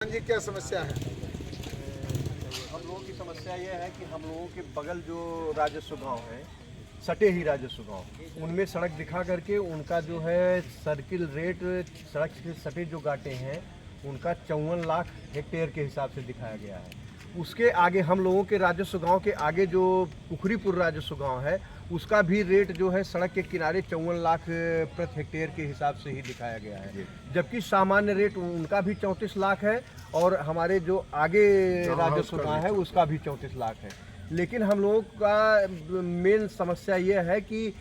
जी क्या समस्या है? हम लोगों की समस्या ये है कि हम लोगों के बगल जो राजस्व गांव है, सटे ही राजस्व गांव, उनमें सड़क दिखा करके उनका जो है सर्किल रेट सड़क से सटे जो गाटे हैं उनका 54 लाख हेक्टेयर के हिसाब से दिखाया गया है। उसके आगे हम लोगों के राजस्व गांव के आगे जो पुखरीपुर राजस्व गांव है उसका भी रेट जो है सड़क के किनारे 54 लाख प्रति हेक्टेयर के हिसाब से ही दिखाया गया है, जबकि सामान्य रेट उनका भी 34 लाख है और हमारे जो आगे राजस्व गांव है उसका भी 34 लाख है। लेकिन हम लोगों का मेन समस्या ये है कि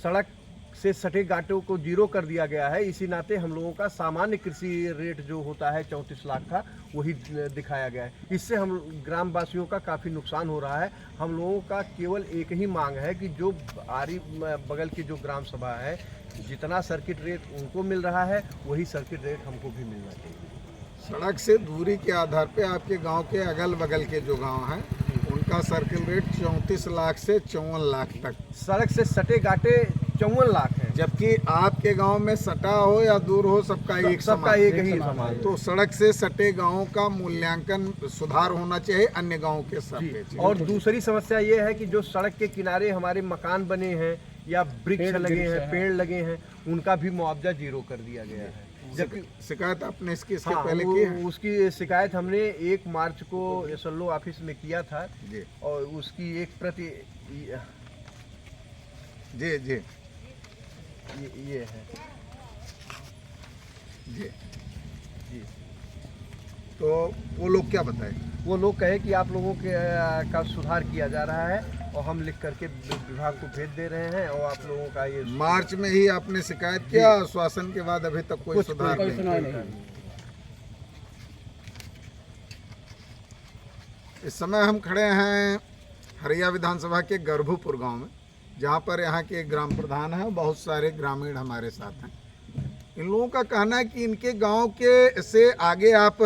सड़क से सटे घाटों को जीरो कर दिया गया है, इसी नाते हम लोगों का सामान्य कृषि रेट जो होता है 34 लाख का वही दिखाया गया है। इससे हम ग्रामवासियों का काफ़ी नुकसान हो रहा है। हम लोगों का केवल एक ही मांग है कि जो आरी बगल की जो ग्राम सभा है जितना सर्किट रेट उनको मिल रहा है वही सर्किट रेट हमको भी मिलना चाहिए। सड़क से दूरी के आधार पे आपके गांव के अगल बगल के जो गांव हैं उनका सर्किल रेट 34 लाख से 54 लाख तक, सड़क से सटे घाटे 54 लाख है, जबकि आपके गांव में सटा हो या दूर हो सबका एक ही समान। तो सड़क से सटे गांवों का मूल्यांकन सुधार होना चाहिए अन्य गांवों के साथ। और दूसरी समस्या ये है कि जो सड़क के किनारे हमारे मकान बने हैं या वृक्ष लगे हैं, पेड़ लगे हैं, उनका भी मुआवजा जीरो कर दिया गया है। जबकि शिकायत आपने इसके पहले की है? उसकी शिकायत हमने 1 मार्च को एसएलओ ऑफिस में किया था और उसकी एक प्रति जी ये है जी जी। तो वो लोग क्या बताए? वो लोग कहे कि आप लोगों के का सुधार किया जा रहा है और हम लिख करके विभाग को भेज दे रहे हैं और आप लोगों का ये मार्च में ही आपने शिकायत किया, आश्वासन के बाद अभी तक कोई सुधार नहीं। इस समय हम खड़े हैं हरिया विधानसभा के गर्भुपुर गांव में, जहां पर यहाँ के ग्राम प्रधान हैं, बहुत सारे ग्रामीण हमारे साथ हैं। इन लोगों का कहना है कि इनके गांव के से आगे आप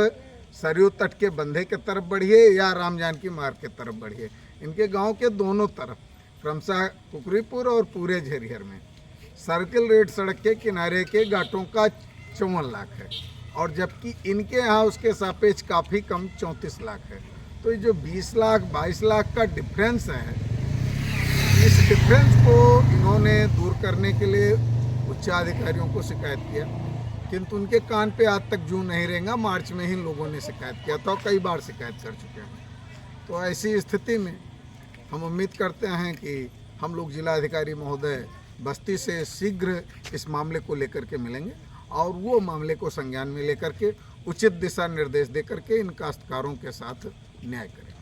सरयू तट के बंधे के तरफ बढ़िए या राम जानकी मार्ग के तरफ बढ़िए। इनके गांव के दोनों तरफ क्रमशः कुकरीपुर और पूरे झेरियर में सर्किल रेट सड़क के किनारे के घाटों का 54 लाख है और जबकि इनके यहाँ उसके सापेक्ष काफ़ी कम 34 लाख है। तो ये जो 20 लाख 22 लाख का डिफरेंस है, इस डिफरेंस को इन्होंने दूर करने के लिए उच्चाधिकारियों को शिकायत किया, किंतु उनके कान पे आज तक जूं नहीं रहेगा। मार्च में ही लोगों ने शिकायत किया था और कई बार शिकायत कर चुके हैं। तो ऐसी स्थिति में हम उम्मीद करते हैं कि हम लोग जिलाधिकारी महोदय बस्ती से शीघ्र इस मामले को लेकर के मिलेंगे और वो मामले को संज्ञान में लेकर के उचित दिशा निर्देश दे करके इन काश्तकारों के साथ न्याय करें।